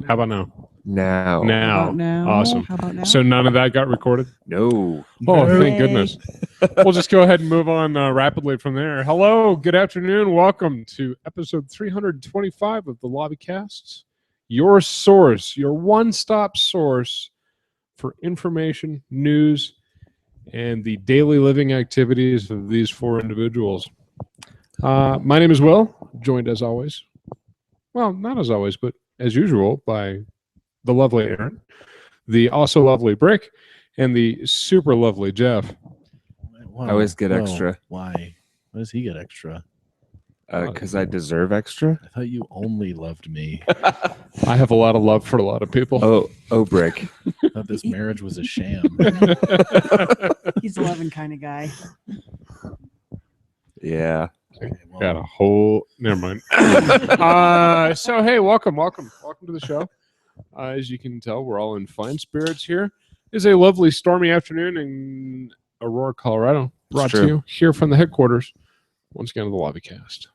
How about now? Now. How Now. about now? Awesome. How about now? So none of that got recorded? No. Oh, thank Yay. goodness. We'll just go ahead and move on rapidly from there. Hello, good afternoon. Welcome to episode 325 of the Lobbycast. Your source, your one-stop source for information, news, and the daily living activities of these four individuals. My name is Will, joined as always. Well, not as always, but as usual by the lovely Erin, the also lovely Brick, and the super lovely Geoff. Whoa, I always get whoa. extra. Why? Why does he get extra? Because I deserve extra. I thought you only loved me. I have a lot of love for a lot of people. Oh, Brick. I thought this marriage was a sham. He's a loving kind of guy. Yeah. Okay, well, Got a whole. Never mind. So hey, welcome to the show. As you can tell, we're all in fine spirits here. It's a lovely stormy afternoon in Aurora, Colorado. Brought to true. you here from the headquarters, once again, of the Lobbycast.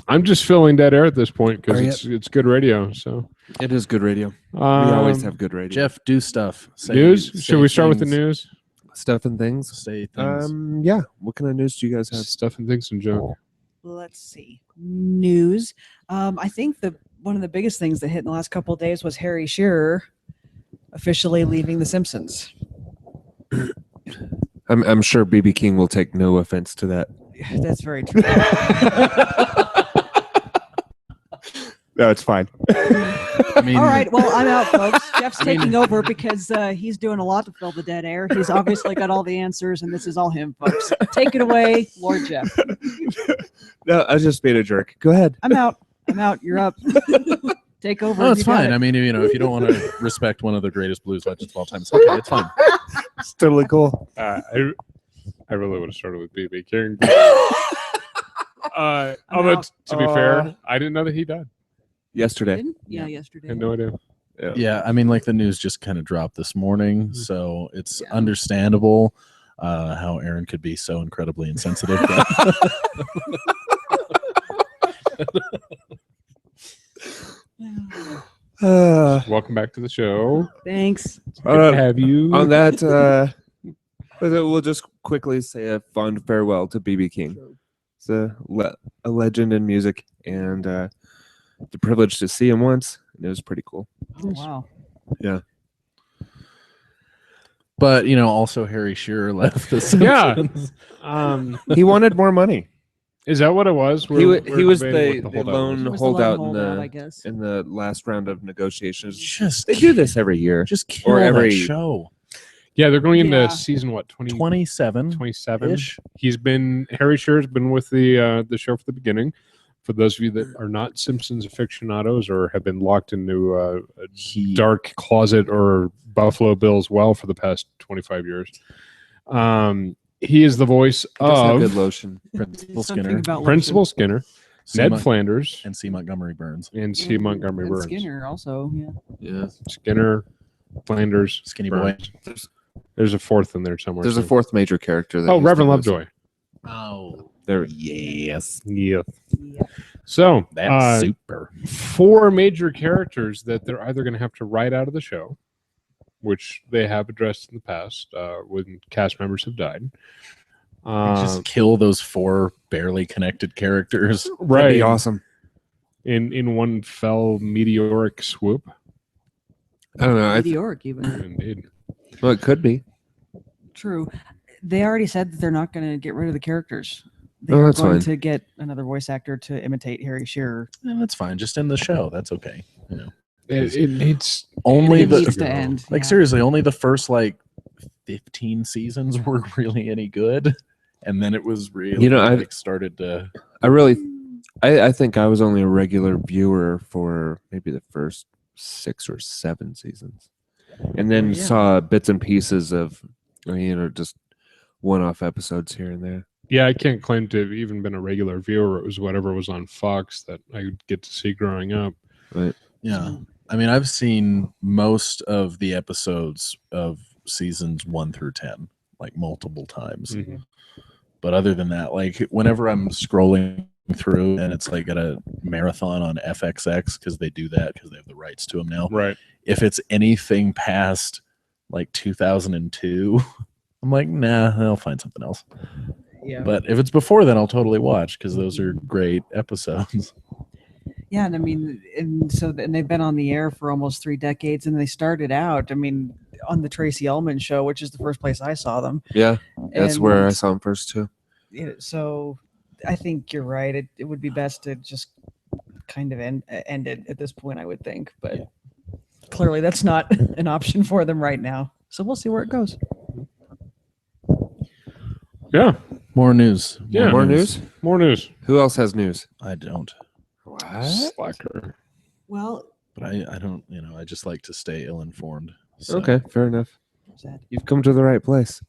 I'm just filling dead air at this point Are because it's good radio. So It is good radio. We always have good radio. Jeff, do stuff. Say, news. say Should we start with the things. news? Stuff and things. Say things. Yeah. What kind of news do you guys have? Stuff and things and junk. Let's see. News. I think one of the biggest things that hit in the last couple of days was Harry Shearer officially leaving The Simpsons. I'm sure BB King will take no offense to that. That's very true. No, it's fine. I mean, All right. Well, I'm out, folks. Jeff's taking over because he's doing a lot to fill the dead air. He's obviously got all the answers, and this is all him, folks. Take it away, Lord Jeff. No, I was just being a jerk. Go ahead. I'm out. You're up. Take over. No, if it's you got fine. it. I mean, if you don't want to respect one of the greatest blues legends of all time, it's okay. It's fine. It's totally cool. I really would have started with BB King. Although, out. to be fair, I didn't know that he died. Yesterday. Didn't? Yeah, yesterday. I had no idea. Yeah, I mean, like the news just kind of dropped this morning, so it's Yeah. understandable how Erin could be so incredibly insensitive. Welcome back to the show. Thanks. Good to have you. On that, we'll just quickly say a fond farewell to BB King. It's a legend in music, and the privilege to see him once. It was pretty cool. Oh, wow. But also Harry Shearer left the Yeah. Simpsons. He wanted more money. Is that what it was? He was debating the what holdout lone He was the holdout lone in holdout, I the guess. in the last round of negotiations. Just They do this every year. Just kill Or every- that show. Yeah, they're going into Yeah. season what 27. 27. ish. Harry Shearer's been with the show from the beginning. For those of you that are not Simpsons aficionados or have been locked into a dark closet or Buffalo Bills well for the past 25 years, he is the voice Just have good of lotion. Principal Something Skinner, about Principal Skinner, C. Ned Mon- Flanders, and C. Montgomery Burns. and C. Montgomery and Burns. Skinner also, yeah. Yeah. Skinner, Flanders, Skinny boy. Burns. There's a fourth in there somewhere. There's a too. fourth major character. That Oh, used Reverend to Lovejoy. Oh, There. yes. Yeah. Yeah. So That's super. four major characters that they're either going to have to write out of the show, which they have addressed in the past when cast members have died. Just kill those four barely connected characters. That'd Right. be awesome. In one fell meteoric swoop. I don't know. Meteoric, even. Indeed. Well, it could be. True. They already said that they're not going to get rid of the characters. Oh, They're that's going fine. to get another voice actor to imitate Harry Shearer. That's fine. Just end the show. That's okay. It needs Only It the needs to end. like yeah. seriously, only the first 15 seasons were really any good, and then it was really started to. I think I was only a regular viewer for maybe the first 6 or 7 seasons, and then Yeah. saw bits and pieces of just one-off episodes here and there. Yeah, I can't claim to have even been a regular viewer. It was whatever was on Fox that I would get to see growing up. Right. Yeah, I mean, I've seen most of the episodes of seasons 1 through 10 multiple times. Mhm. But other than that, whenever I'm scrolling through, and it's like got a marathon on FXX because they do that because they have the rights to them now. Right. If it's anything past like 2002, I'm like, nah, I'll find something else. Yeah. But if it's before then, I'll totally watch because those are great episodes. Yeah, and I mean, and they've been on the air for almost 3 decades, and they started out, I mean, on the Tracy Ullman show, which is the first place I saw them. Yeah, that's where I saw them first too. So I think you're right. It would be best to just kind of end it at this point, I would think. But clearly that's not an option for them right now. So we'll see where it goes. Yeah. More news. Yeah. More news? More news. Who else has news? I don't. What? Slacker. Well, But I don't, I just like to stay ill-informed. So. Okay, fair enough. what's that? You've come to the right place.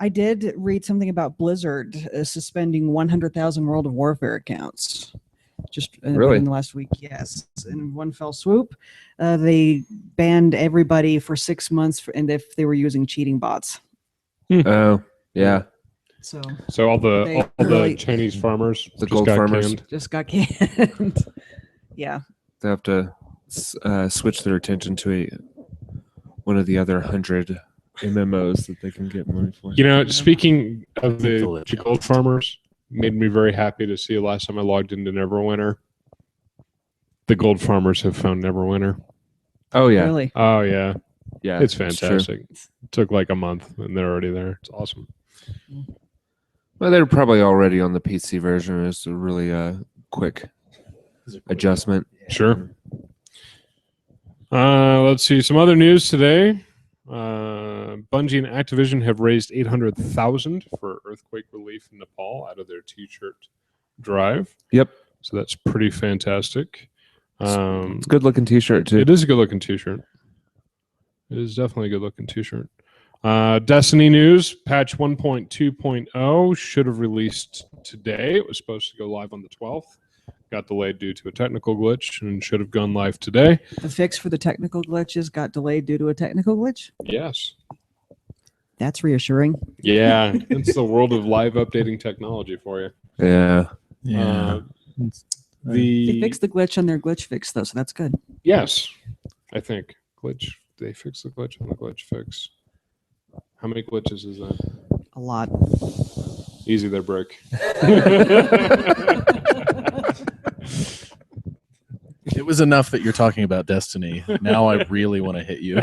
I did read something about Blizzard suspending 100,000 World of Warfare accounts. Just Really? in the last week, yes. In one fell swoop, they banned everybody for 6 months, and if they were using cheating bots. Oh, yeah. So So all They the really- Chinese farmers, The just gold got farmers. canned. just got canned. Yeah. They have to switch their attention to one of the other 100 MMOs that they can get money for. You know, speaking of the Village. gold farmers, made me very happy to see last time I logged into Neverwinter. The gold farmers have found Neverwinter. Oh, yeah. Really. Oh yeah, Yeah. it's true. fantastic. It took like a month and they're already there. It's awesome. Well, they're probably already on the PC version. It's a really quick adjustment. Sure. Let's see some other news today. Bungie and Activision have raised $800,000 for earthquake relief in Nepal out of their T-shirt drive. Yep. So that's pretty fantastic. It's a good looking T-shirt too. It is a good looking T-shirt. It is definitely a good looking T-shirt. Destiny news: patch 1.2.0 should have released today. It was supposed to go live on the 12th. Got delayed due to a technical glitch and should have gone live today. The fix for the technical glitches got delayed due to a technical glitch. Yes. That's reassuring. Yeah, it's the world of live updating technology for you. Yeah. Yeah. They fixed the glitch on their glitch fix, though, so that's good. Yes, I think glitch. They fixed the glitch on the glitch fix. How many glitches is that? A lot. Easy there, Brick. It was enough that you're talking about Destiny. Now I really want to hit you.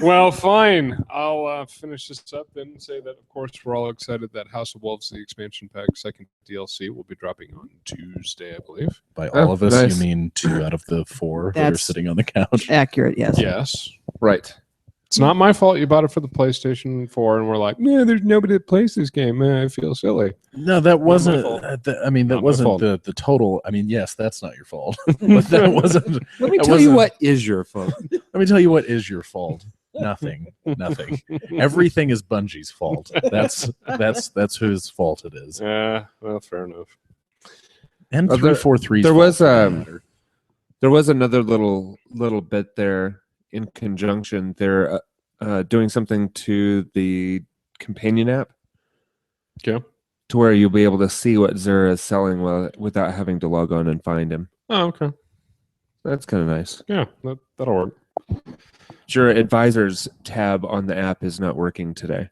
Well, fine. I'll finish this up and say that, of course, we're all excited that House of Wolves, the expansion pack, second DLC, will be dropping on Tuesday, I believe. By all of us, nice. you mean 2 out of the 4 that are That's- sitting on the couch. Accurate, yes. Yes. Right. It's not my fault you bought it for the PlayStation 4 and we're like, man, there's nobody that plays this game. I feel silly. No, that wasn't. fault. That Not my wasn't fault. the total. I mean, yes, that's not your fault, but that wasn't. Let me that tell you wasn't- what is your fault. Let me tell you what is your fault. Nothing. Nothing. Everything is Bungie's fault. That's whose fault it is. Yeah, well, fair enough. And Well, there- 343. there was, There was another little bit there in conjunction. They're doing something to the companion app. Okay. To where you'll be able to see what Zura is selling without having to log on and find him. Oh, okay. That's kind of nice. Yeah, that'll work. Your advisors tab on the app is not working today.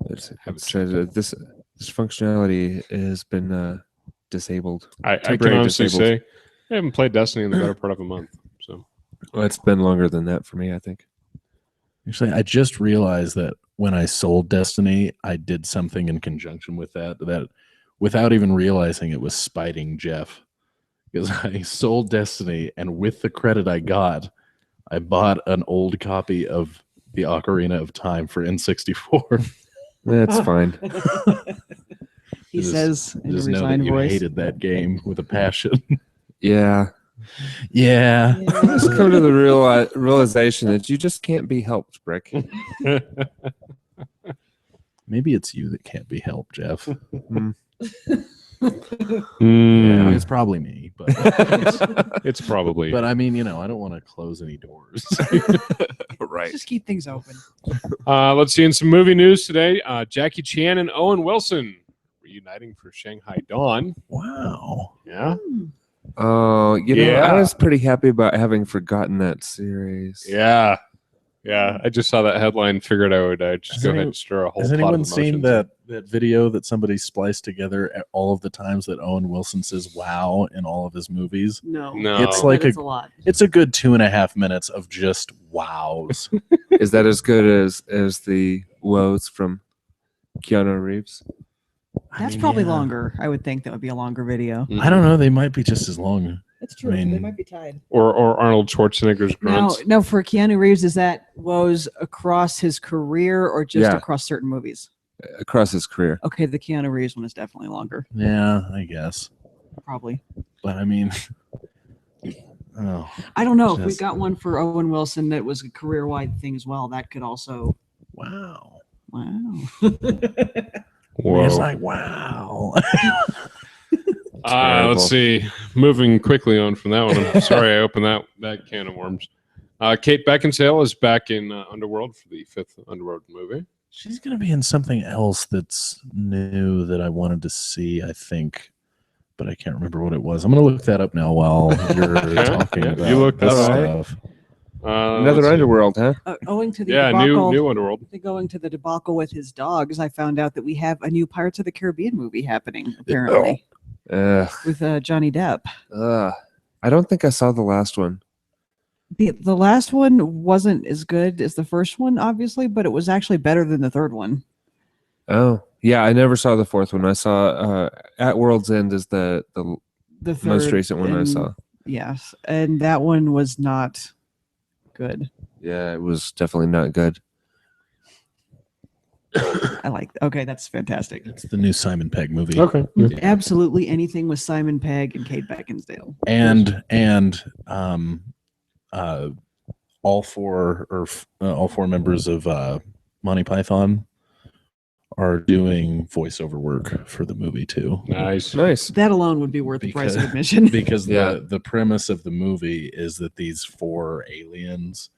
This functionality has been disabled. I can Temporarily honestly disabled. say I haven't played Destiny in the better part of a month. So Well, it's been longer than that for me, I think. Actually, I just realized that when I sold Destiny, I did something in conjunction with that without even realizing it was spiting Geoff. Because I sold Destiny, and with the credit I got, I bought an old copy of the Ocarina of Time for N64. That's fine. He Just- says in a Just know that resigned you voice. hated that game with a passion. Yeah. Yeah. Just come to the realization that you just can't be helped, Brick. Maybe it's you that can't be helped, Geoff. Mm, It's probably me, but it's probably. but I mean, I don't want to close any doors. right. Just keep things open. Let's see, in some movie news today, Jackie Chan and Owen Wilson reuniting for Shanghai Dawn. Wow. Yeah. Oh, you know, Yeah. I was pretty happy about having forgotten that series. Yeah. Yeah. I just saw that headline, figured I would just Has go any- ahead and stir a whole Has pot anyone of seen emotions. that video that somebody spliced together at all of the times that Owen Wilson says "wow" in all of his movies? No. No. It's like it's a lot. It's a good 2.5 minutes of just wows. Is that as good as the woes from Keanu Reeves? That's mean, probably yeah. longer. I would think that would be a longer video. I don't know. They might be just as long. That's true. They They might be tied. Or Arnold Schwarzenegger's grunts. No, for Keanu Reeves, is that woes across his career or just Yeah. across certain movies? Across his career. Okay, the Keanu Reeves one is definitely longer. Yeah, I guess. Probably. But I mean, oh, I don't know. If we Just- got one for Owen Wilson that was a career-wide thing as well, that could also. wow. Wow. Whoa. It's like wow. Let's see. Moving quickly on from that one. I'm sorry I opened that can of worms. Kate Beckinsale is back in Underworld for the 5th Underworld movie. She's gonna be in something else that's new that I wanted to see, I think, but I can't remember what it was. I'm gonna look that up now while you're talking Yeah, about you look this that up. stuff. Another let's see. Underworld, huh? Owing to the Yeah, debacle, new Underworld. going to the debacle with his dogs, I found out that we have a new Pirates of the Caribbean movie happening, apparently, with Johnny Depp. I don't think I saw the last one. The last one wasn't as good as the first one, obviously, but it was actually better than the third one. Oh, yeah, I never saw the fourth one. I saw At World's End is the The third, most recent one I and- saw. Yes, and that one was not good. Yeah, it was definitely not good. I like. Okay, that's fantastic. It's the new Simon Pegg movie. Okay. Absolutely anything with Simon Pegg and Kate Beckinsale. And all four members of Monty Python are doing voiceover work for the movie too. Nice. Nice. That alone would be worth the price of Because- admission. Because Yeah. the premise of the movie is that these 4 aliens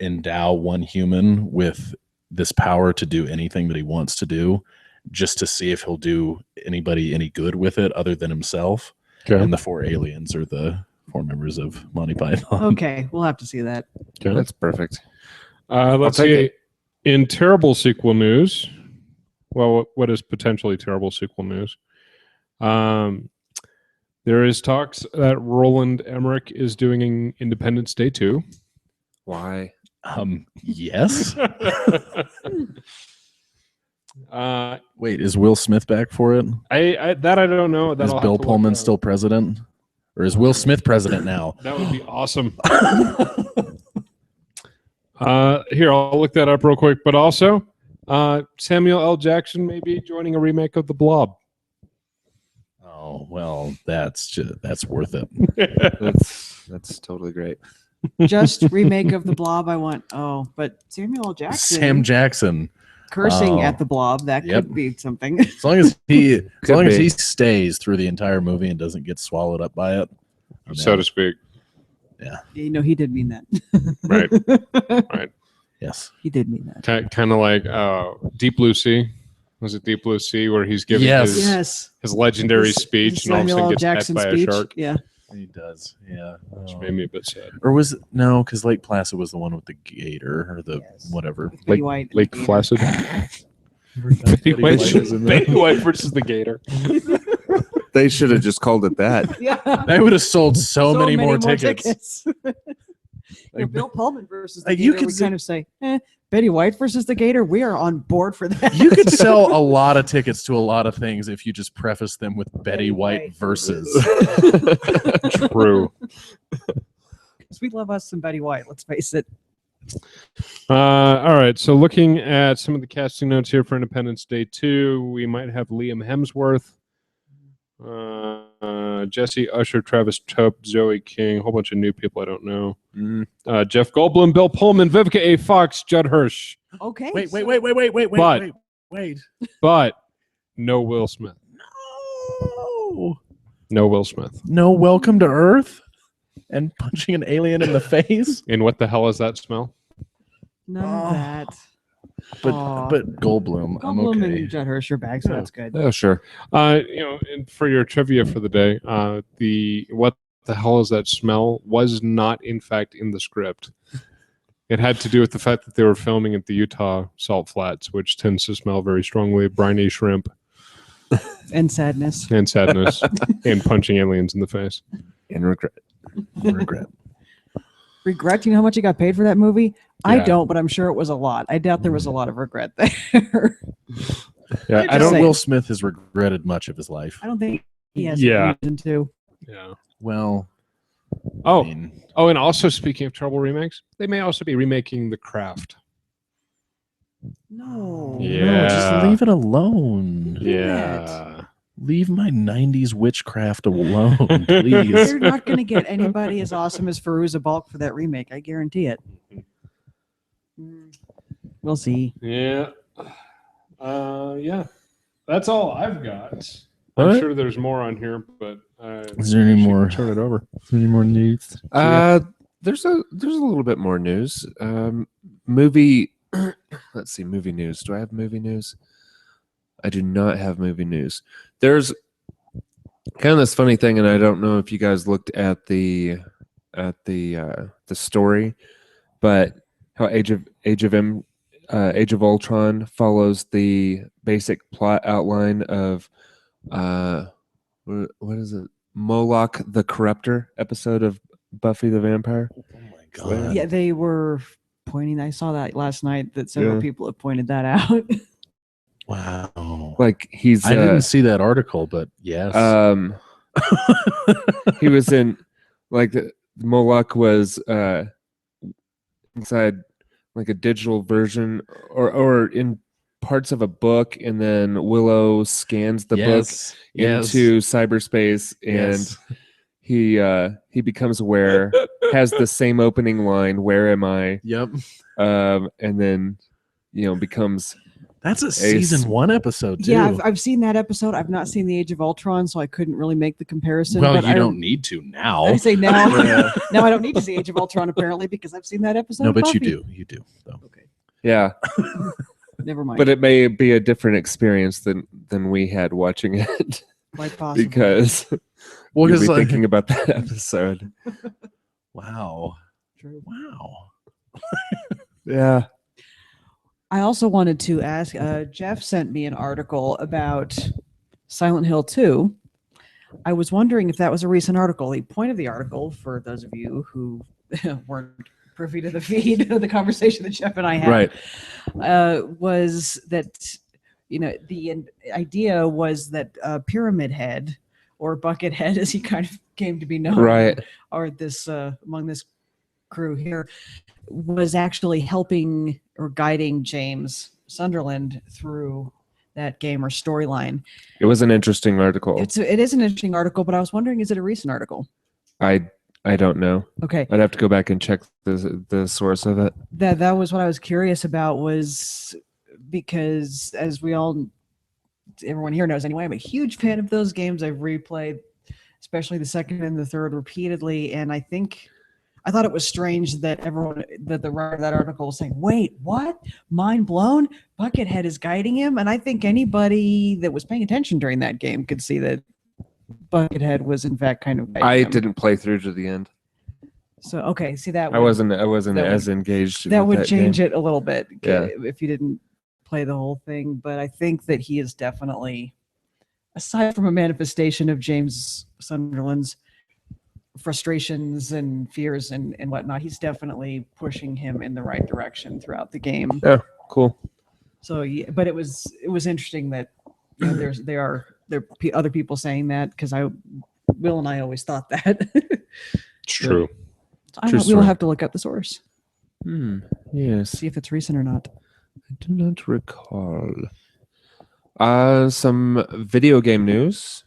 endow one human with this power to do anything that he wants to do, just to see if he'll do anybody any good with it other than himself. Okay. And the 4 aliens are the 4 members of Monty Python. Okay, we'll have to see that. Okay. That's perfect. Let's take see. it. In terrible sequel news, well, what is potentially terrible sequel news? There is talks that Roland Emmerich is doing Independence Day 2. Why? Yes. I Wait, is Will Smith back for it? I don't know. That Is I'll have Bill to look Pullman up. still president? Or is Will Smith president now? That would be awesome. Here, I'll look that up real quick. But also, Samuel L. Jackson may be joining a remake of The Blob. Oh, well, that's worth it. That's totally great. Just remake of the Blob. I want. Oh, but Samuel L. Jackson Sam Jackson. cursing Oh. at the Blob. That Yep. could be something. As long as he Could be. stays through the entire movie and doesn't get swallowed up by it. I'm So down. to speak. You know, he did mean that. Right. Yes. He did mean that. Kind of like Deep Blue Sea. Was it Deep Blue Sea where he's giving Yes. Yes. his legendary His- speech his and all of a Samuel sudden L. gets Jackson pecked by speech. a shark? Yeah. He does. Yeah. Which Oh. made me a bit sad. Or was it no? Because Lake Placid was the one with the gator or the Yes. whatever. With Betty White. and Lake Gator. Flaccid. Betty White is in there. Betty White versus the Gator. They should have just called it that. Yeah. That would have sold so many more tickets. You know, Bill Pullman versus the Like, Gator. you could we say- kind of say, Betty White versus the Gator. We are on board for that. You could sell a lot of tickets to a lot of things if you just preface them with Betty White versus. True. 'Cause we love us some Betty White. Let's face it. All right. So looking at some of the casting notes here for Independence Day 2, we might have Liam Hemsworth, Jesse Usher, Travis Tope, Zoe King, a whole bunch of new people I don't know. Jeff Goldblum, Bill Pullman, Vivica A. Fox, Judd Hirsch, Okay. Wait. But- but no Will Smith. No. No Will Smith. No Welcome to Earth. and punching an alien in the face. And what the hell is that smell? None Oh. of that. But Aw. but Goldblum, I'm Goldblum okay. and Judd Hirsch are back, so Yeah. that's good. Oh, sure. And for your trivia for the day, the what the hell is that smell was not in fact in the script. It had to do with the fact that they were filming at the Utah Salt Flats, which tends to smell very strongly of briny shrimp And sadness. and sadness and punching aliens in the face. And regret. Regret. Regret? You know how much he got paid for that movie? I Yeah. don't, but I'm sure it was a lot. I doubt there was a lot of regret there. Yeah, I don't. saying. Will Smith has regretted much of his life. I don't think he has Yeah. a reason to. Yeah. Well, Oh, I mean, and also speaking of terrible remakes, they may also be remaking The Craft. No. Yeah. no, just leave it alone. Yeah. Leave my '90s witchcraft alone, please. You're not going to get anybody as awesome as Fairuza Balk for that remake. I guarantee it. We'll see. Yeah. Yeah. That's all I've got. All I'm right. sure there's more on here, but Is there any we should more? turn it over. Any more news? There's a little bit more news. Movie. Let's see. Movie news. Do I have movie news? I do not have movie news. There's kind of this funny thing, and I don't know if you guys looked at the story, but how Age of Ultron follows the basic plot outline of what is it? Moloch the Corruptor episode of Buffy the Vampire. Oh my god! Yeah, they were pointing. I saw that last night that several Yeah. people have pointed that out. Wow. Like he's I didn't see that article, but yes. he was in like Moloch was inside like a digital version or in parts of a book, and then Willow scans the book into cyberspace, and he becomes aware, has the same opening line, "Where am I?" Yep. And then becomes That's a season 1 episode too. Yeah, I've seen that episode. I've not seen the Age of Ultron, so I couldn't really make the comparison. well, but you don't need to I now. say now. Yeah. Now I don't need to see Age of Ultron apparently because I've seen that episode. No, of but you Buffy. do. You do. Though. Okay, yeah. never mind. But it may be a different experience than we had watching it Quite possible. because Well, you'll be because thinking about that episode. wow, True. wow. Yeah. I also wanted to ask, Geoff sent me an article about Silent Hill 2. I was wondering if that was a recent article. The point of the article, for those of you who weren't privy to the feed of the conversation that Geoff and I had, Right. was that, the idea was that Pyramid Head, or Bucket Head as he kind of came to be known, Right. or this among this crew here, was actually helping or guiding James Sunderland through that game or storyline. It was an interesting article. It is an interesting article, but I was wondering, is it a recent article? I don't know. Okay, I'd have to go back and check the source of it. that was what I was curious about, was because as everyone here knows anyway, I'm a huge fan of those games. I've replayed, especially the second and the third, repeatedly, and I thought it was strange that the writer of that article was saying, "Wait, what? Mind blown? Buckethead is guiding him." And I think anybody that was paying attention during that game could see that Buckethead was in fact kind of guiding I him. didn't play through to the end. So okay, see that I wasn't that as engaged. that with would change game. it a little bit Yeah. if you didn't play the whole thing. But I think that he is definitely, aside from a manifestation of James Sunderland's frustrations and fears and whatnot, he's definitely pushing him in the right direction throughout the game. Yeah, cool. So yeah, but it was interesting that there are other people saying that, because Will and I always thought that. It's true. I True don't, we'll story. have to look up the source, Yes. see if it's recent or not. I do not recall. Some video game news.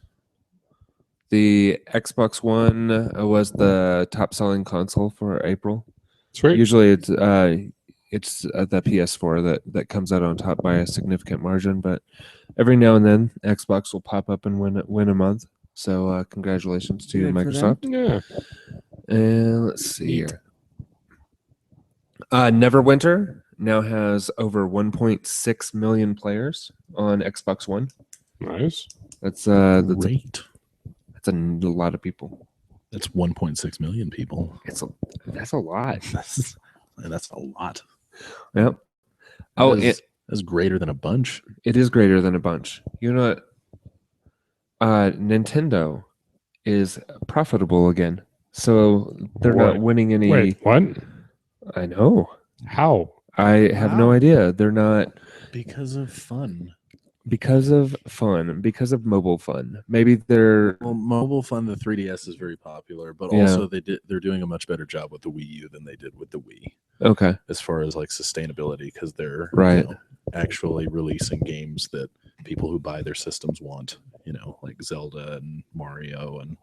The Xbox One was the top-selling console for April. Sweet. Usually, it's the PS4 that comes out on top by a significant margin, but every now and then, Xbox will pop up and win a month. So, congratulations to Good for them. Microsoft. And let's see Neat. here. Neverwinter now has over 1.6 million players on Xbox One. Nice. That's Great. a lot of people. That's 1.6 million people. That's a lot. That's a lot. Yep. Oh, That's greater than a bunch. it is greater than a bunch. You know what? Nintendo is profitable again, so they're not What? winning any. Wait, what? I know. How? I have no Wow. idea. They're not Because of fun. because of fun, because of mobile fun. Maybe they're Well, mobile fun, the 3DS is very popular, but Yeah. also they're doing a much better job with the Wii U than they did with the Wii okay. as far as like sustainability, because they're Right. actually releasing games that people who buy their systems want, like Zelda and Mario and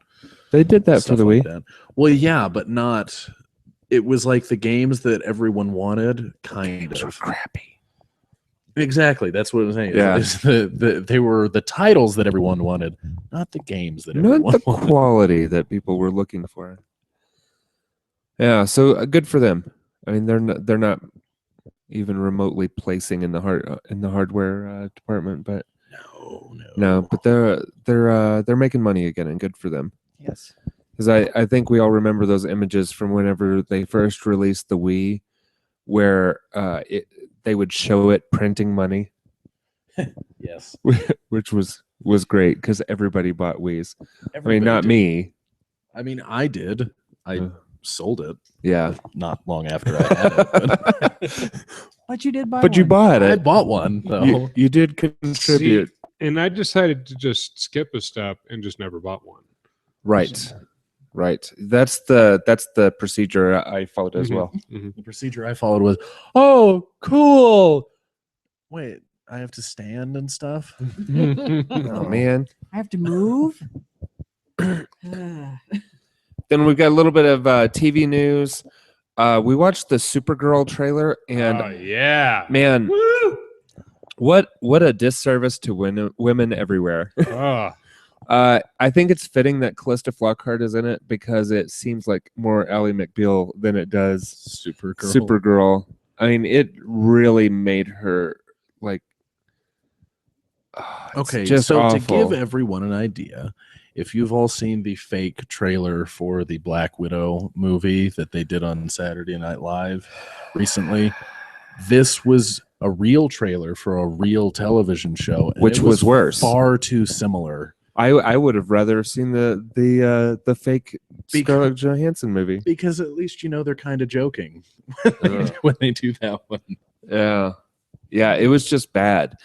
They did that for stuff the like Wii. that. Well, yeah, but not. It was like the games that everyone wanted, kind of. Crappy. Exactly, that's what I'm saying. Yeah. They were the titles that everyone wanted, not the games that everyone Not the wanted. quality that people were looking for. Yeah, so good for them. I mean, they're not even remotely placing in the hardware department, but No. but they're making money again, and good for them. Yes. Because I think we all remember those images from whenever they first released the Wii, where they would show it printing money, Yes. which was great because everybody bought Wiis. I mean, Everybody not did. me. I mean, I did. I Uh. sold it Yeah, not long after I had it. But you did buy but you one. bought I it. bought one though. You did contribute. See, and I decided to just skip a step and just never bought one. Right. That's the procedure I followed as Mhm. well. Mhm. The procedure I followed was, oh, cool. Wait, I have to stand and stuff. Oh man. I have to move. Ah. Then we've got a little bit of TV news. We watched the Supergirl trailer, and oh yeah, man, what a disservice to women everywhere. Oh, I think it's fitting that Callista Flockhart is in it because it seems like more Ally McBeal than it does Supergirl. I mean, it really made her like. It's Okay, just so awful. to give everyone an idea, if you've all seen the fake trailer for the Black Widow movie that they did on Saturday Night Live recently, this was a real trailer for a real television show, and Which it was worse. far too similar. I would have rather seen the fake Scarlett Johansson movie. Because at least they're kind of joking Ugh. when they do that one. Yeah, it was just bad.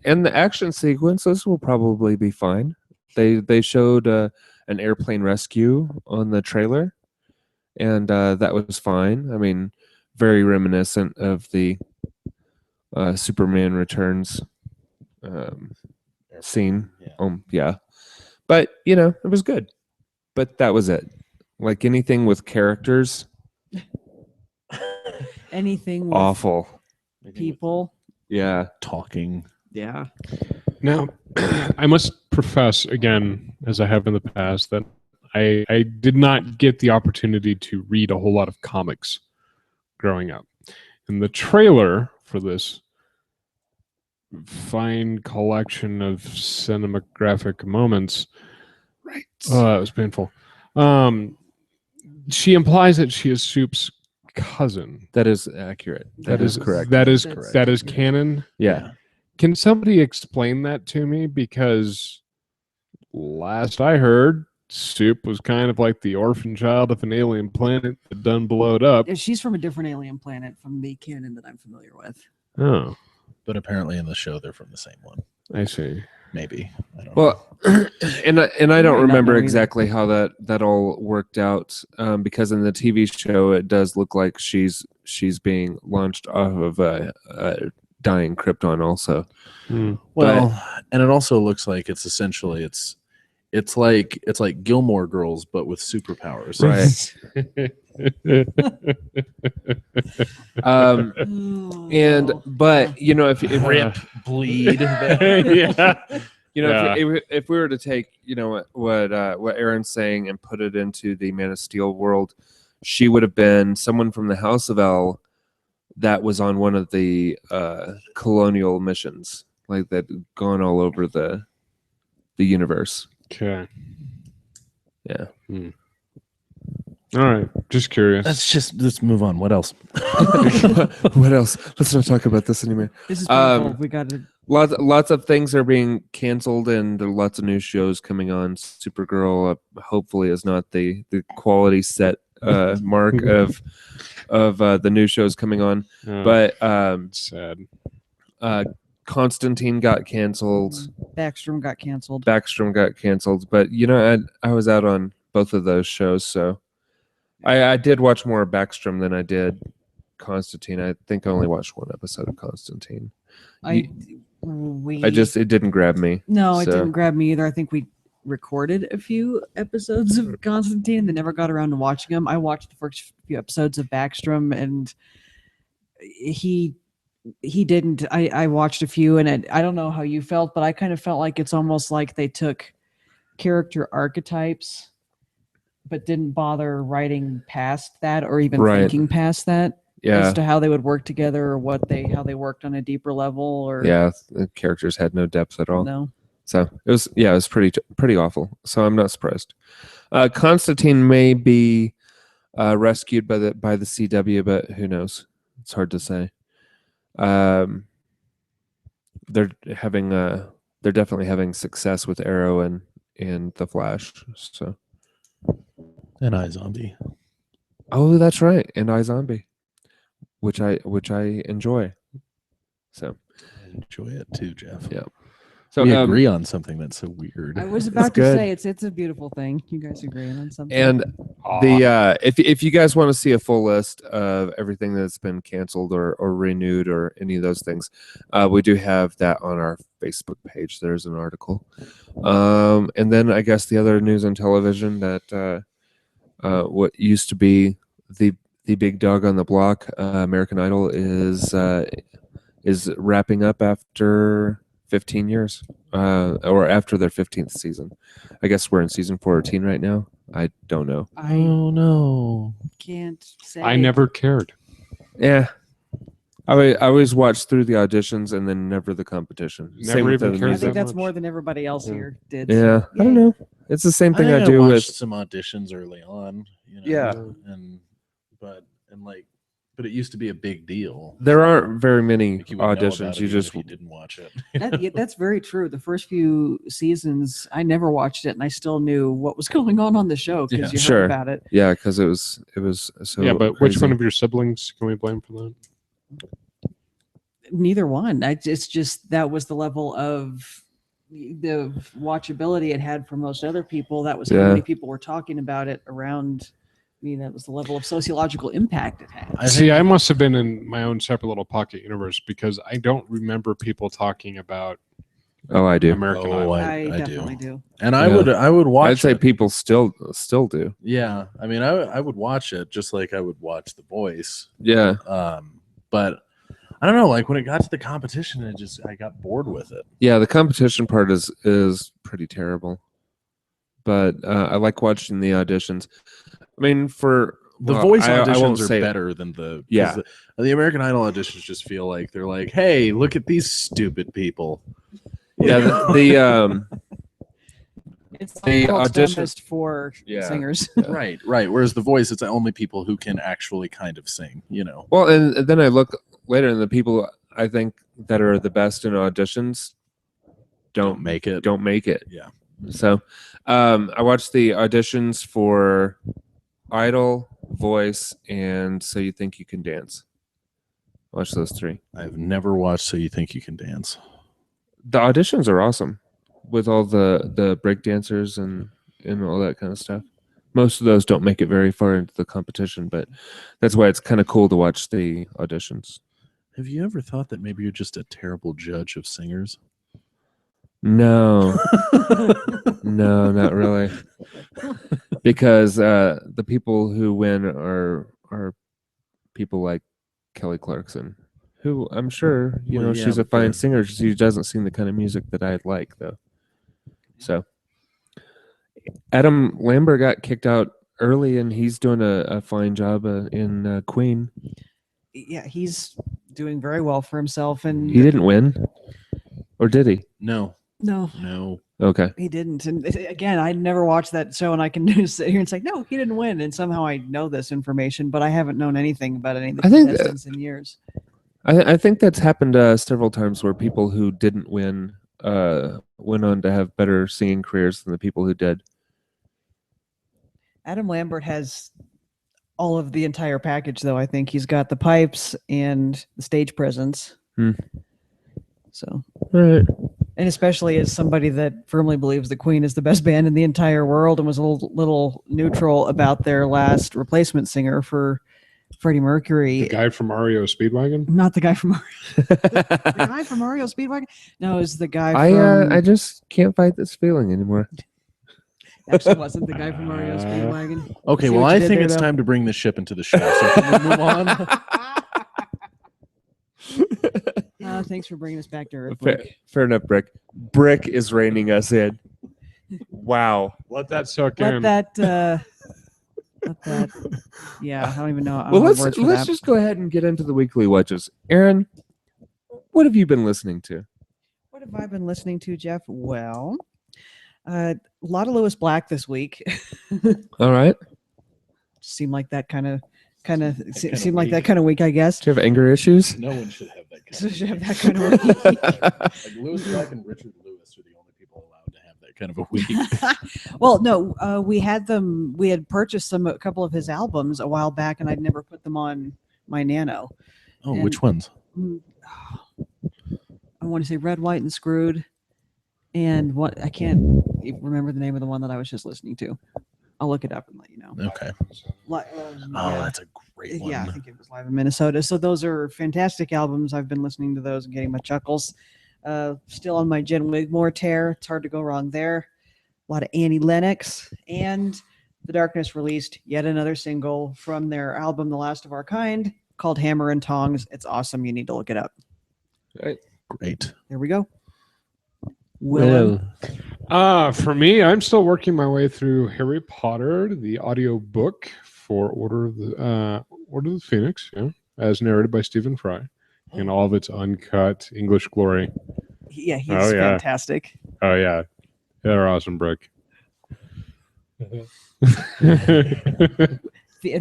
And the action sequences will probably be fine. They showed an airplane rescue on the trailer, and that was fine. I mean, very reminiscent of the Superman Returns scene. Yeah. But it was good. But that was it. Like anything with characters, Anything with awful. people. Yeah. Talking. Yeah. now I must profess again, as I have in the past, that I did not get the opportunity to read a whole lot of comics growing up. And the trailer for this fine collection of cinematographic moments, Right. it was painful. She implies that she is Soup's cousin. That is accurate. That is correct. That is That's- that is canon. Yeah. Can somebody explain that to me? Because last I heard, Soup was kind of like the orphan child of an alien planet that done blowed up. Yeah, she's from a different alien planet from the canon that I'm familiar with. Oh, But apparently in the show, they're from the same one. I see. Maybe. I don't know. Well, and I might don't not remember know either. exactly how that all worked out, because in the TV show it does look like she's being launched off of a dying Krypton also. Well, and it also looks like it's essentially it's like Gilmore Girls but with superpowers. Right. But if Rip, bleed. Yeah. You know, Yeah. if we were to take, you know, what Erin's saying and put it into the Man of Steel world, she would have been someone from the House of L that was on one of the colonial missions, like that gone all over the universe. Okay. Yeah. All right. Just curious. Let's move on. What else? What else? Let's not talk about this anymore. This is painful. We got to. Lots of things are being canceled, and there are lots of new shows coming on. Supergirl, hopefully, is not the quality set mark of the new shows coming on. But sad. Constantine got canceled. Backstrom got canceled. But you know, I was out on both of those shows, so I did watch more of Backstrom than I did Constantine. I think I only watched one episode of Constantine. It didn't grab me. No, it didn't grab me either. I think we recorded a few episodes of Constantine that never got around to watching them. I watched the first few episodes of Backstrom, and he didn't. I watched a few, and I don't know how you felt, but I kind of felt like it's almost like they took character archetypes but didn't bother writing past that or even thinking past that. Yeah. As to how they would work together or how they worked on a deeper level or the characters had no depth at all. No. So it was pretty awful. So I'm not surprised. Constantine may be rescued by the CW, but who knows? It's hard to say. They're definitely having success with Arrow and the Flash. So. And iZombie. Oh, that's right, and iZombie, which I enjoy. So I enjoy it too, Geoff. Yeah. So we agree on something that's so weird. I was about to say it's a beautiful thing. You guys agreeing on something. And the if you guys want to see a full list of everything that's been canceled or renewed or any of those things, we do have that on our Facebook page. There's an article. And then I guess the other news on television that what used to be the big dog on the block, American Idol, is wrapping up after 15 years, or after their 15th season. I guess we're in season 14 right now. I don't know. I no. can't say. I never cared. Yeah. I always watched through the auditions and then never the competition. Never even the cared I music. think that's much. more than everybody else here did. Yeah, I don't know. It's the same thing I do watched with. some auditions early on. You know, Yeah. But it used to be a big deal. There aren't very many Like, you would know about auditions. it You even just if you didn't watch it. That's very true. The first few seasons, I never watched it, and I still knew what was going on the show because you Sure. heard about it. yeah, because it was so. Yeah, but which crazy. one of your siblings can we blame for that? Neither one. It's just that was the level of the watchability it had for most other people. That was how Yeah. many people were talking about it around. I mean, that was the level of sociological impact it had. I must have been in my own separate little pocket universe because I don't remember people talking about Oh, I do. American Oh, Idol. I I definitely do. do. And Yeah. I would watch I'd say it. people still do. Yeah. I mean, I would watch it just like I would watch The Voice. Yeah, But I don't know, like when it got to the competition, I got bored with it. yeah. The competition part is pretty terrible, but I like watching the auditions. I mean, for The Voice I won't auditions are say- better than the 'cause Yeah. the American Idol auditions just feel like they're like, hey, look at these stupid people. Yeah, the It's The like world's audition- dumbest for Yeah. singers. Right. Whereas The Voice, it's only people who can actually kind of sing, you know. well, and then I look later, and the people I think that are the best in auditions don't make it. don't make it. Yeah. So, I watched the auditions for Idol, Voice, and So You Think You Can Dance. Watch those three. I've never watched So You Think You Can Dance. The auditions are awesome with all the break dancers and all that kind of stuff. Most of those don't make it very far into the competition, but that's why it's kind of cool to watch the auditions. Have you ever thought that maybe you're just a terrible judge of singers? No, no, not really. Because the people who win are people like Kelly Clarkson, who I'm sure Well, yeah, she's a but fine they're- singer. She doesn't sing the kind of music that I like, though. So Adam Lambert got kicked out early, and he's doing a fine job in Queen. Yeah, he's doing very well for himself, and He didn't win, or did he? No. no, Okay. he didn't. And again, I never watched that show, and I can just sit here and say, no, he didn't win. And somehow I know this information, but I haven't known anything about any of the I think contestants in years. I think that's happened several times where people who didn't win went on to have better singing careers than the people who did. Adam Lambert has all of the entire package, though. I think he's got the pipes and the stage presence. So, Right. and especially as somebody that firmly believes the Queen is the best band in the entire world, and was a little neutral about their last replacement singer for Freddie Mercury. The guy from REO Speedwagon? Not the guy from the guy from REO Speedwagon. No, it's the guy from. I just can't fight this feeling anymore. Actually, wasn't the guy from REO Speedwagon. Okay, See well, what you I did think there, it's though? time to bring this ship into the show. So can we move on? Thanks for bringing us back to Earth. Fair enough, Brick. Brick is reining us in. Wow. Let that soak Let in. that. Yeah, I don't even know. I don't Well, have words for let's that. just go ahead and get into the weekly watches. Erin, what have you been listening to? What have I been listening to, Geoff? Well, a lot of Lewis Black this week. All right. Seemed like that kind of kinda seemed like week. that kind of week, I guess. Do you have anger issues? No one should have that So kind should of have that kind of week. Like Lewis Black and Richard Lewis are the only people allowed to have that kind of a week. Well, no, we had them. We had purchased a couple of his albums a while back, and I'd never put them on my Nano. Oh, which ones? I want to say Red, White, and Screwed, and what I can't remember the name of the one that I was just listening to. I'll look it up and let you know. Okay. Oh, That's a great one. Yeah, I think it was live in Minnesota. So those are fantastic albums. I've been listening to those and getting my chuckles. Still on my Jen Wigmore tear. It's hard to go wrong there. A lot of Annie Lennox, and The Darkness released yet another single from their album The Last of Our Kind called Hammer and Tongs. It's awesome. You need to look it up. Great. There we go. Willem. For me, I'm still working my way through Harry Potter, the audio book for Order of the Phoenix, as narrated by Stephen Fry, in all of its uncut English glory. Yeah, he's Oh, yeah. fantastic. Oh yeah, they're awesome, Brick. And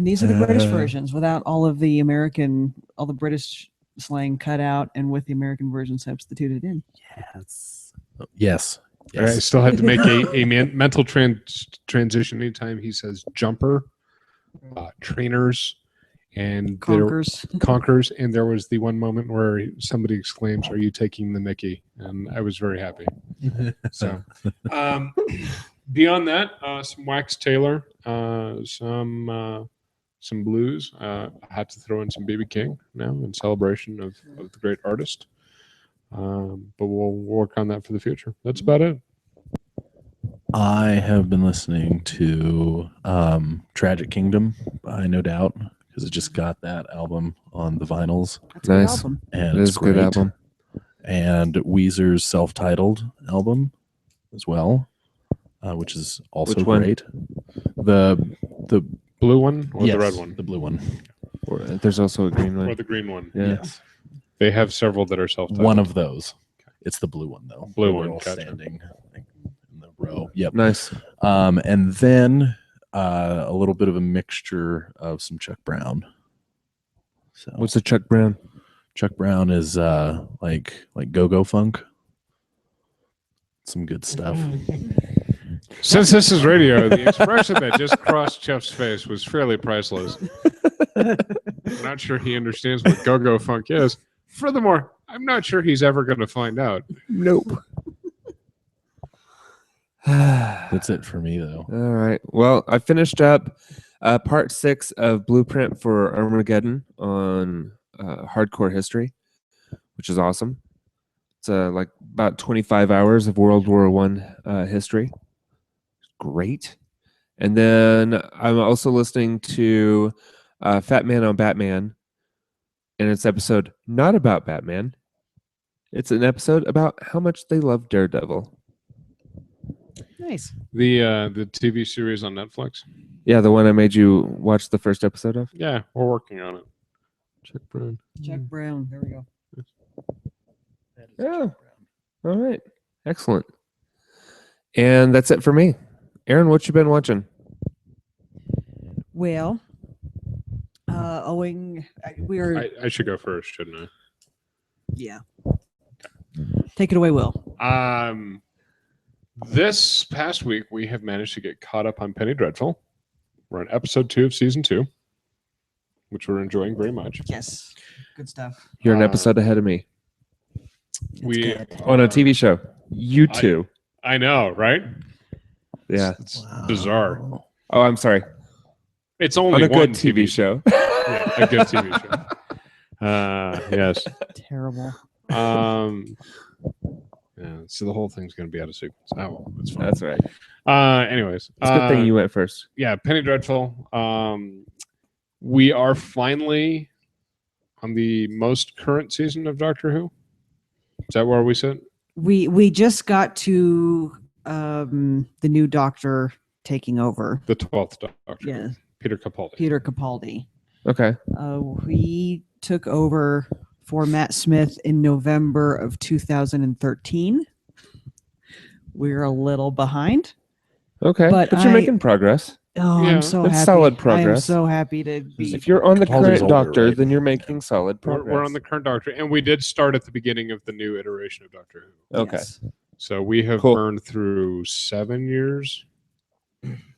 these are the British versions without all of the British slang cut out and with the American version substituted in. Yes. I still had to make a mental transition anytime he says jumper, trainers, and Conkers. And there was the one moment where somebody exclaims, "Are you taking the Mickey?" And I was very happy. So, beyond that, some Wax Taylor, some blues. I had to throw in some BB King now in celebration of the great artist. But we'll work on that for the future. That's about it. I have been listening to Tragic Kingdom by No Doubt because it just got that album on the vinyls. That's a good Nice. album. And It it's is a good great. album. And Weezer's self-titled album as well, which is also Which one? great. The Blue one or yes, the red one? The blue one. Or, there's also a green Or one. the green one? Yeah. Yes. They have several that are self-titled. One of those. It's the blue one though. Blue Where one, they're all gotcha. standing in the row. Yep. Nice. And then a little bit of a mixture of some Chuck Brown. So What's the Chuck Brown? Chuck Brown is like go-go funk. Some good stuff. Since this is radio, the expression that just crossed Jeff's face was fairly priceless. I'm not sure he understands what go-go funk is. Furthermore, I'm not sure he's ever going to find out. Nope. That's it for me though. All right. Well, I finished up part 6 of Blueprint for Armageddon on Hardcore History, which is awesome. It's like about 25 hours of World War I history. Great. And then I'm also listening to Fat Man on Batman, and it's episode not about Batman. It's an episode about how much they love Daredevil. Nice. The TV series on Netflix. Yeah, the one I made you watch the first episode of. Yeah, we're working on it. Chuck Brown. Jack Brown. There we go. Yeah. All right. Excellent. And that's it for me. Erin, what you been watching? Well, we're I should go first, shouldn't I? yeah. Take it away, Will. This past week we have managed to get caught up on Penny Dreadful. We're on episode 2 of season 2, which we're enjoying very much. Yes. Good stuff. You're an episode ahead of me We on a TV show. You two. I know, right? Yeah. It's bizarre. Oh, I'm sorry. It's On only a one good TV show. Yeah, a good TV show. Yes. Terrible. Yeah. So the whole thing's going to be out of sequence. Oh, well, that's fine. That's right. Anyways, It's a good thing you went first. yeah, Penny Dreadful. We are finally on the most current season of Doctor Who. Is that where we sit? We just got to the new Doctor taking over. The 12th Doctor. Yeah, Peter Capaldi. Peter Capaldi. Okay. We took over for Matt Smith in November of 2013. We're a little behind. Okay. But But you're I- making progress. Oh, Yeah. I'm so That's happy. solid I am progress. so happy to be. If you're on the Capaldi's current older, Doctor, right? then you're making solid We're, progress. we're on the current Doctor, and we did start at the beginning of the new iteration of Doctor Who. Okay. Yes. So we have Cool. burned through 7 years,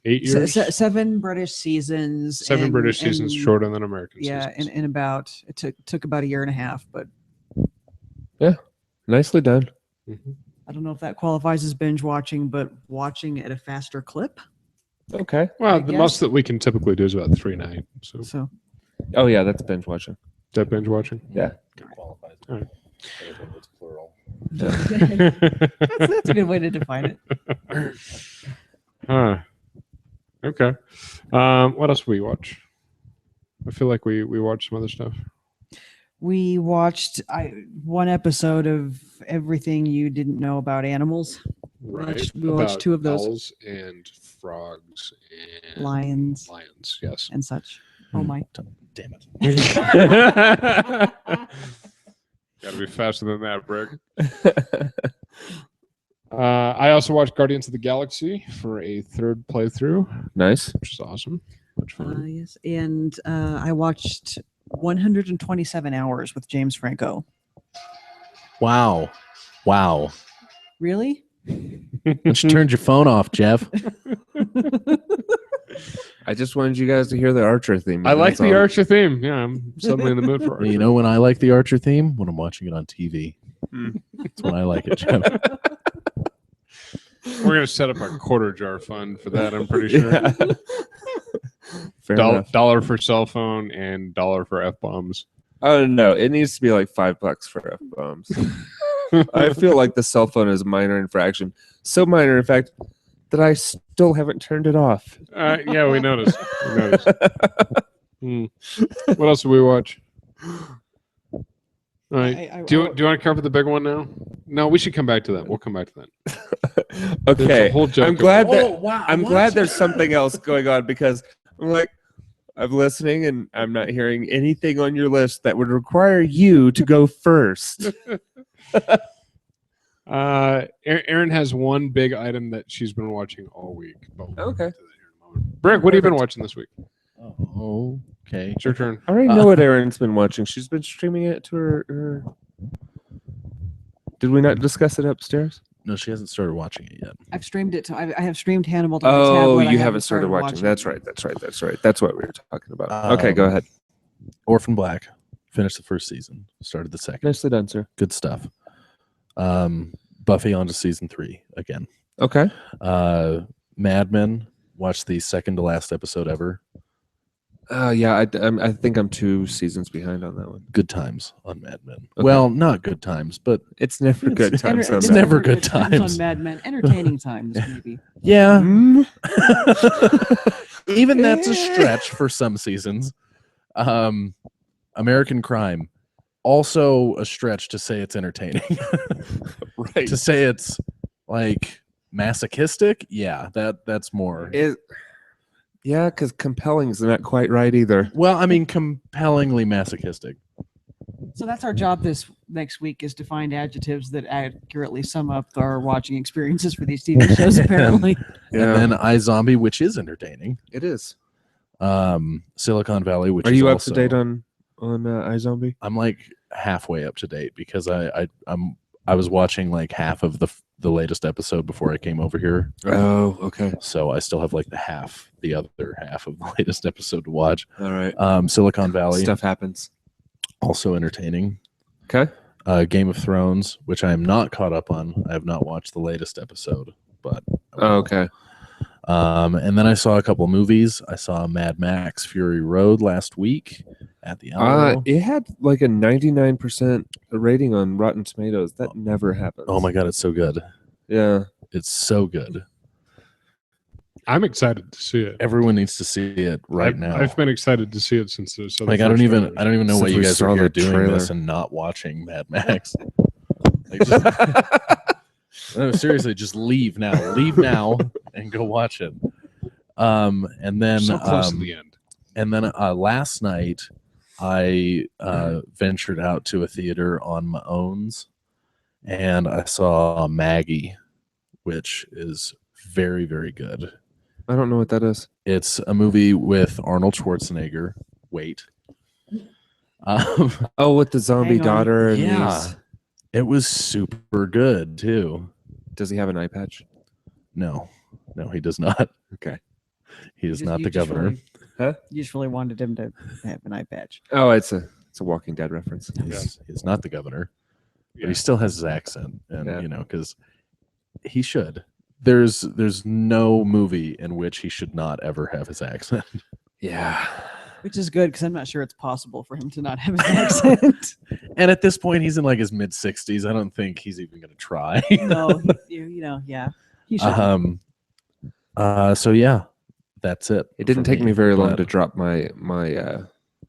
8 years, 7 British seasons. 7 and- British seasons and- shorter than American Yeah, seasons. in about it took about a year and a half, but Nicely done. Mhm. I don't know if that qualifies as binge watching, but watching at a faster clip. Okay. Well, I the guess. most that we can typically do is about 3 a night. So is So Oh yeah, that's binge watching. that binge watching? Yeah. Qualifies. All right. It's plural. that's a good way to define it. Huh. Okay. What else we watch? I feel like we watched some other stuff. We watched one episode of Everything You Didn't Know About Animals. Right. We watched About 2 of those. owls and frogs and Lions Lions, yes. and such. Oh my. Damn it. Gotta be faster than that, Brick. I also watched Guardians of the Galaxy for a 3rd playthrough, Nice. which is awesome. Much fun. Yes. And I watched 127 Hours with James Franco. Wow. Wow. Really? Why don't you turn your phone off, Geoff? I just wanted you guys to hear the Archer theme. I like That's the all. Archer theme. Yeah, I'm suddenly in the mood for Archer. You know when I like the Archer theme? When I'm watching it on TV. Hmm. That's when I like it, Geoff. We're going to set up a quarter jar fund for that, I'm pretty sure. Yeah. Fair enough. Dollar for cell phone and dollar for F-bombs. Oh no, it needs to be like $5 for F-bombs. I feel like the cell phone is a minor infraction. So minor, in fact, that I still haven't turned it off. Yeah, we noticed. What else did we watch? All right. Do you want to cover the big one now? No, we should come back to that. We'll come back to that. There's Okay. a whole joke I'm of glad it. that wow. I'm glad there's something else going on because I'm like I'm listening and I'm not hearing anything on your list that would require you to go first. Erin has one big item that she's been watching all week. But we'll Okay. get to that here in a moment. Brick, what have you been watching this week? Oh, okay. It's your turn. I already know what Erin's been watching. She's been streaming it to her. Did we not discuss it upstairs? No, she hasn't started watching it yet. I've streamed it. I have streamed Hannibal to my Oh, tablet. I you haven't started started watching. That's right. That's what we were talking about. Okay, go ahead. Orphan Black. Finished the first season. Started the second. Nicely done, sir. Good stuff. Buffy on to season 3 again. Okay. Mad Men. Watched the second to last episode ever. Yeah, I think I'm 2 seasons behind on that one. Good times on Mad Men. Okay. Well, not good times, but It's never good It's times. on it's that. never good times. on Mad Men. Entertaining times, maybe. yeah. Mm. Even that's a stretch for some seasons. American Crime. Also a stretch to say it's entertaining. Right. To say it's like masochistic. Yeah, that's more. Yeah, because compelling is not quite right either. Well, I mean, compellingly masochistic. So that's our job this next week, is to find adjectives that accurately sum up our watching experiences for these TV shows, apparently. Yeah. And then iZombie, which is entertaining. It is. Silicon Valley, which Are is you up also, to date on iZombie? I'm like halfway up to date because I was watching like half of the latest episode before I came over here. Oh, okay. So I still have like the other half of the latest episode to watch. All right. Silicon Valley, Stuff happens. also entertaining. Okay. Game of Thrones, which I am not caught up on. I have not watched the latest episode, but I will. Oh, okay. And then I saw a couple movies. I saw Mad Max Fury Road last week at the Alamo. It had like a 99% rating on Rotten Tomatoes. That never happens. Oh my god, it's so good. Yeah. It's so good. I'm excited to see it. Everyone needs to see it right now. I've been excited to see it since there's like I don't even know Since why you we guys saw are here the doing trailer. this and not watching Mad Max. Like, no, seriously, just leave now. Leave now and go watch it. And then so close to the end. And then last night I ventured out to a theater on my own, and I saw Maggie, which is very, very good. I don't know what that is. It's a movie with Arnold Schwarzenegger. Wait. Oh, with the zombie Hang on. daughter. And Yeah. niece. It was super good too. Does he have an eye patch? No, he does not. Okay. He is You not the just governor. really- Huh? You just really wanted him to have an eye patch. Oh, it's a Walking Dead reference. He's not the governor, but Yeah. he still has his accent, and Yeah. because he should. There's no movie in which he should not ever have his accent. Yeah. Which is good, because I'm not sure it's possible for him to not have his accent. And at this point, he's in like his mid-60s. I don't think he's even going to try. No, yeah. He should. So yeah, that's it. It didn't for take me very long but to drop my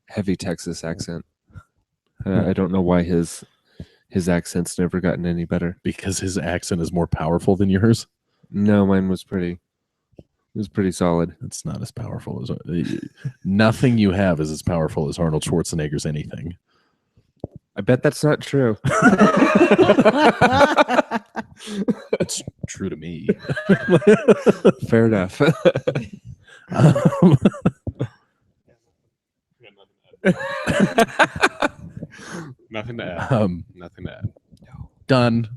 heavy Texas accent. I don't know why his accent's never gotten any better. because his accent is more powerful than yours. No, mine was pretty solid. It's not as powerful as nothing you have is as powerful as Arnold Schwarzenegger's anything. I bet that's not true. It's true to me. Fair enough. Nothing to add. Nothing to add. Done.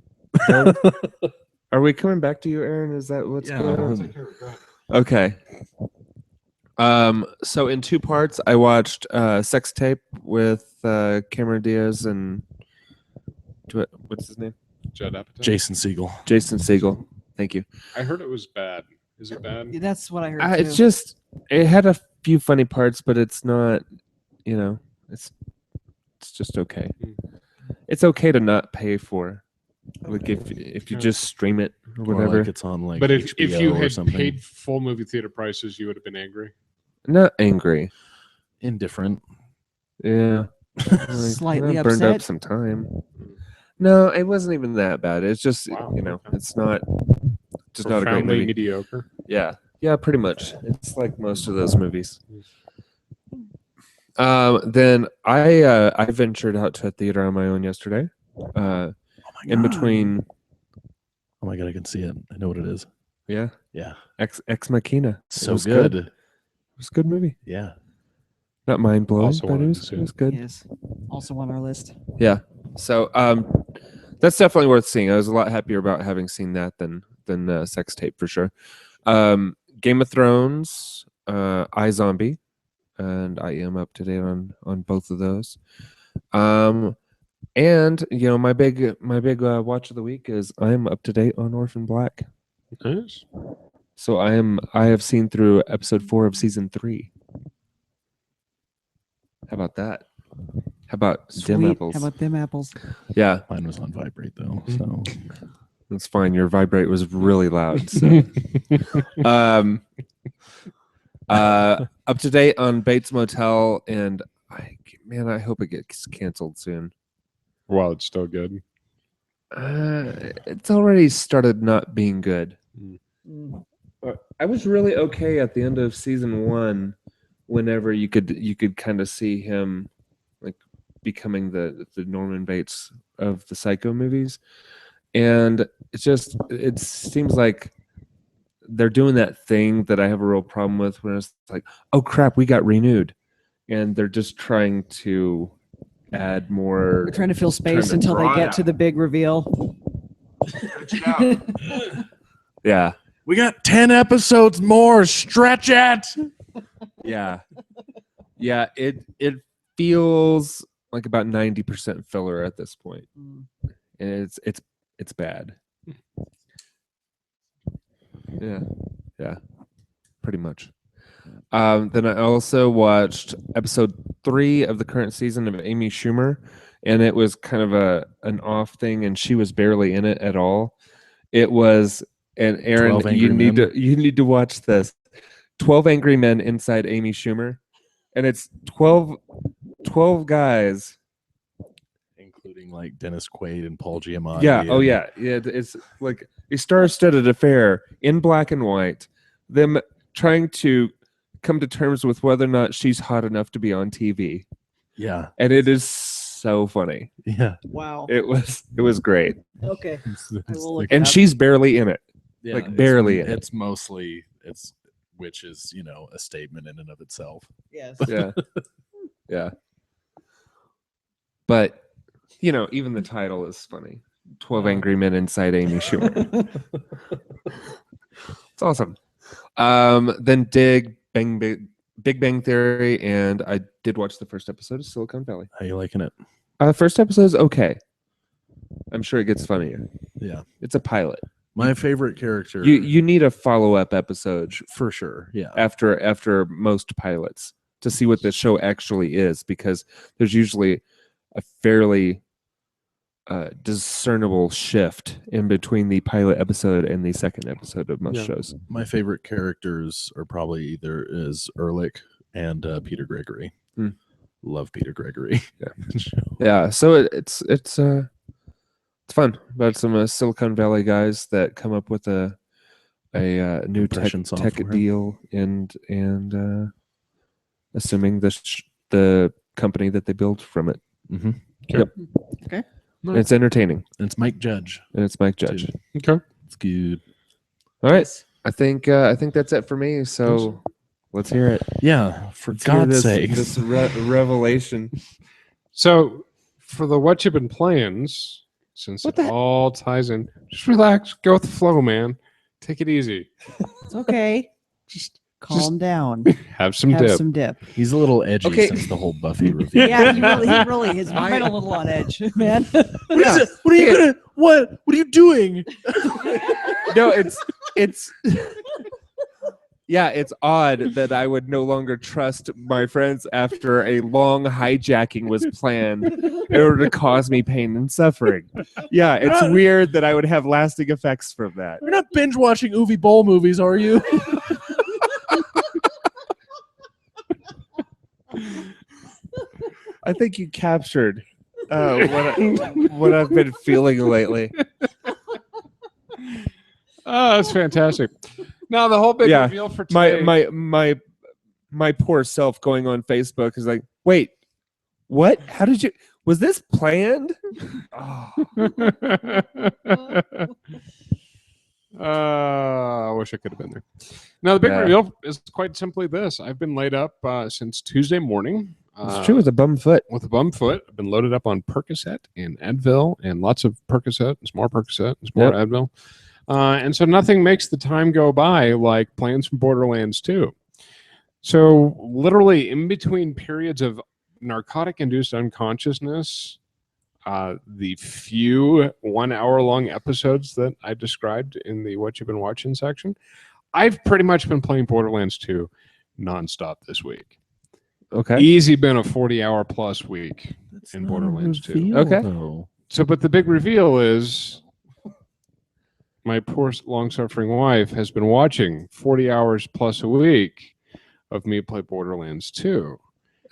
Are we coming back to you, Erin? Is that what's Yeah. going on? Okay. So in two parts, I watched Sex Tape with Cameron Diaz and what's his name? Judd Apatow. Jason Segel. Jason Segel. Thank you. I heard it was bad. Is it bad? That's what I heard. It's too. just it had a few funny parts, but it's not. It's just okay. It's okay to not pay for. Like if you just stream it or Or whatever. like it's on like But if HBO you or had something. paid full movie theater prices, you would have been angry. Not angry. Indifferent. Yeah. Slightly I burned up upset? some time. No, it wasn't even that bad. It's just Wow, okay. it's not just not a great Profoundly movie. mediocre. Yeah. Yeah, pretty much. It's like most of those movies. Then I ventured out to a theater on my own yesterday. Oh my In God. between Oh my god, I can see it. I know what it is. yeah, Yeah. Ex Machina. It So was good. It was a good movie. Yeah. Not mind blowing, Also but wanted to see it was it. good. Yes. Also on our list. Yeah. So that's definitely worth seeing. I was a lot happier about having seen that than Sex Tape for sure. Game of Thrones, iZombie, and I am up to date on both of those. And my big watch of the week is I'm up to date on Orphan Black. Nice. So I have seen through episode 4 of season 3. How about that? How about dim Sweet. apples? How about them apples? Yeah, Mine was on vibrate though. So that's fine. Your vibrate was really loud. So. Up to date on Bates Motel, and I hope it gets canceled soon. Wow, it's still good. It's already started not being good. Mm. I was really okay at the end of season 1, whenever you could kind of see him like becoming the Norman Bates of the Psycho movies, and it seems like they're doing that thing that I have a real problem with, when it's like, oh crap, we got renewed, and they're just trying to add more. We're trying to fill space to until they draw it get to out. the big reveal. Yeah, We got 10 episodes more. Stretch it. yeah, yeah. It feels like about 90% filler at this point, Mm. and it's bad. Yeah, pretty much. Then I also watched episode 3 of the current season of Amy Schumer, and it was kind of an off thing, and she was barely in it at all. It was, and Erin, 12 Angry Men. you need to watch this. 12 Angry Men inside Amy Schumer, and it's 12 guys. Including like Dennis Quaid and Paul Giamatti. Yeah. Oh and- yeah. Yeah. It's like a star-studded affair in black and white. Them trying to come to terms with whether or not she's hot enough to be on TV, Yeah. and it is so funny. Yeah. Wow. It was great, Okay. I will look and it up. she's barely in it. Yeah, Like, barely in it. It's mostly which is a statement in and of itself. Yes. Yeah. Yeah. But even the title is funny. 12 Angry Men inside Amy Schumer. It's awesome. Then Big Bang Theory, and I did watch the first episode of Silicon Valley. How you liking it? First episode is okay. I'm sure it gets funnier. Yeah. It's a pilot. My favorite character. You need a follow-up episode for sure. Yeah. after most pilots to see what the show actually is, because there's usually a fairly discernible shift in between the pilot episode and the second episode of most shows. My favorite characters are probably either is Ehrlich and Peter Gregory. Hmm. Love Peter Gregory. Yeah, so it's fun about some Silicon Valley guys that come up with a new Impression tech software. deal, and assuming the company that they built from it. Mm-hmm. Yep. Okay. And it's entertaining, And it's Mike Judge. and it's Mike Judge. too. Okay. It's good. All right, I think that's it for me. So let's hear it. Yeah. For Let's hear God's this, sake. this revelation. So for the what you've been playing, since it all ties in, just relax, go with the flow, man. Take it easy. It's okay. Just Calm down. have some Have dip. some dip. He's a little edgy Okay. since the whole Buffy review. Yeah, he really is right a little on edge, man. What is it? What are you gonna? What are you doing? No, it's yeah, it's odd that I would no longer trust my friends after a long hijacking was planned in order to cause me pain and suffering. Yeah, it's weird that I would have lasting effects from that. You're not binge watching Uwe Boll movies, are you? I think you captured what I've been feeling lately. Oh, that's fantastic. Now the whole big Yeah, reveal for today. My poor self going on Facebook is like, wait, what? How did you? Was this planned? Oh. I wish I could have been there. Now the big Yeah. reveal is quite simply this: I've been laid up since Tuesday morning. It's true, with a bum foot. With a bum foot. I've been loaded up on Percocet and Advil, and lots of Percocet, and some more Percocet, and some more Advil. And so nothing makes the time go by like playing some Borderlands 2. So literally in between periods of narcotic-induced unconsciousness, the few 1 hour long episodes that I described in the What You've Been Watching section, I've pretty much been playing Borderlands 2 nonstop this week. Okay. Easy been a 40-hour plus week in Borderlands 2. Okay. So, but the big reveal is my poor long-suffering wife has been watching 40 hours plus a week of me play Borderlands 2.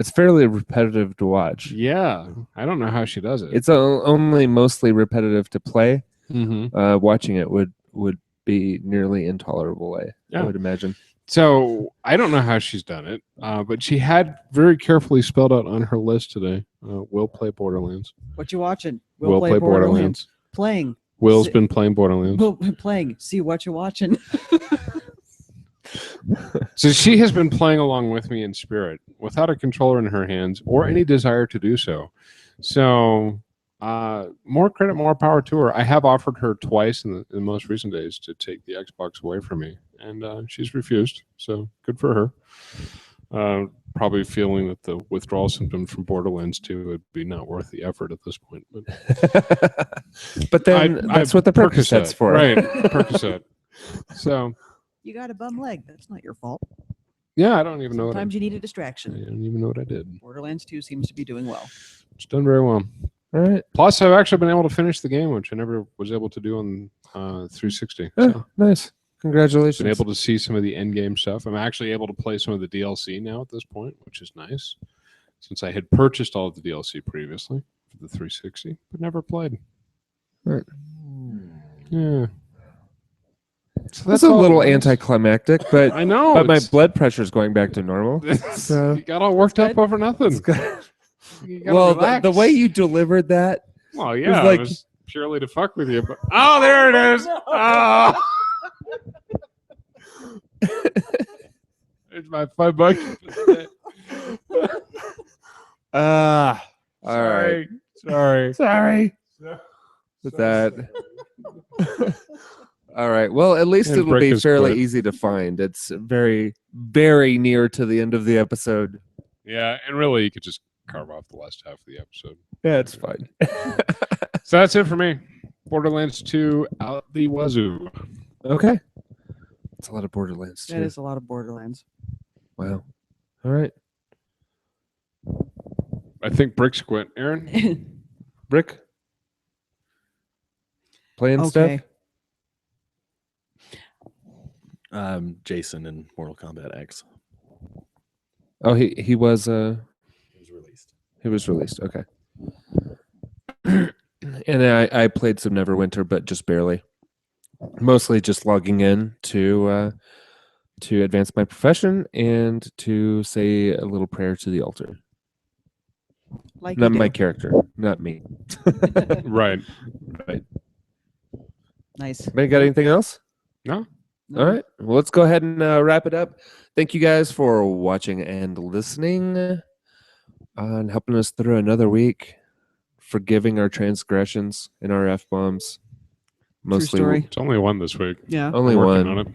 It's fairly repetitive to watch. Yeah, I don't know how she does it. It's only mostly repetitive to play. Mm-hmm. Watching it would be nearly intolerable. I Yeah. would imagine. So I don't know how she's done it, but she had very carefully spelled out on her list today. Will play Borderlands. What you watching? Will play Borderlands. Playing. Will's been playing Borderlands. Will playing. See what you watching. So she has been playing along with me in spirit, without a controller in her hands or any desire to do so. So more credit, more power to her. I have offered her twice in the most recent days to take the Xbox away from me, and she's refused. So good for her. Probably feeling that the withdrawal symptoms from Borderlands 2 would be not worth the effort at this point. But then that's what the Percocet's for. Right, Percocet. So You got a bum leg. That's not your fault. yeah, I don't even know Sometimes you need a I distraction. don't even know what I did. Borderlands 2 seems to be doing well. It's done very well. All right. Plus, I've actually been able to finish the game, which I never was able to do on 360. Oh, So nice. Congratulations. been able to see some of the end game stuff. I'm actually able to play some of the DLC now at this point, which is nice, since I had purchased all of the DLC previously for the 360, but never played. Right. Yeah. So That's a all little it was. anticlimactic, but I know, but my it's- blood pressure's going back to normal. So you got all worked up over nothing. it's good. You gotta Well, relax. the way you delevered that, well, yeah, like- it was purely to fuck with you. But oh, there it is. Oh. There's my $5. all right. Sorry. With that. All right. Well, at least And it'll Brick be has fairly quit. easy to find. It's very, very near to the end of the episode. Yeah, and really, you could just carve off the last half of the episode. Yeah, it's fine. So that's it for me. Borderlands 2 out the wazoo. Okay. It's a lot of Borderlands too. That is a lot of Borderlands. Wow. All right. I think Brick's quit. Erin? Brick? Playing Okay. stuff? Jason in Mortal Kombat X. Oh, he was It was released. he was released. Okay. And I played some Neverwinter, but just barely. Mostly just logging in to advance my profession and to say a little prayer to the altar. Like Not you my do. character, not me. Right. Right. Nice. Anybody got anything else? No? All right. Well, let's go ahead and wrap it up. Thank you guys for watching and listening and helping us through another week, forgiving our transgressions and our F-bombs. Mostly story. It's only one this week. Yeah. only We're working one. on it.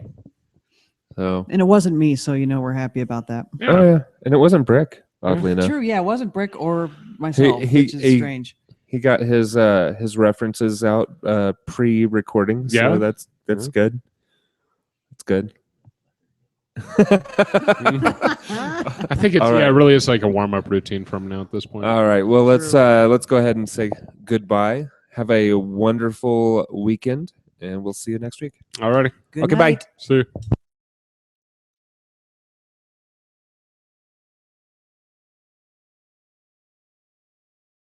So, And it wasn't me, so we're happy about that. Yeah. oh yeah, and it wasn't Brick, oddly enough. True, yeah, it wasn't Brick or myself, he- which is he- strange. He got his references out pre-recording, so Yeah. that's Yeah. good. It's good. I think it's All right. yeah, it really is like a warm-up routine from now at this point. All right. Well, let's True. go ahead and say goodbye. Have a wonderful weekend, and we'll see you next week. Alrighty. Good Okay, bye. night. See you.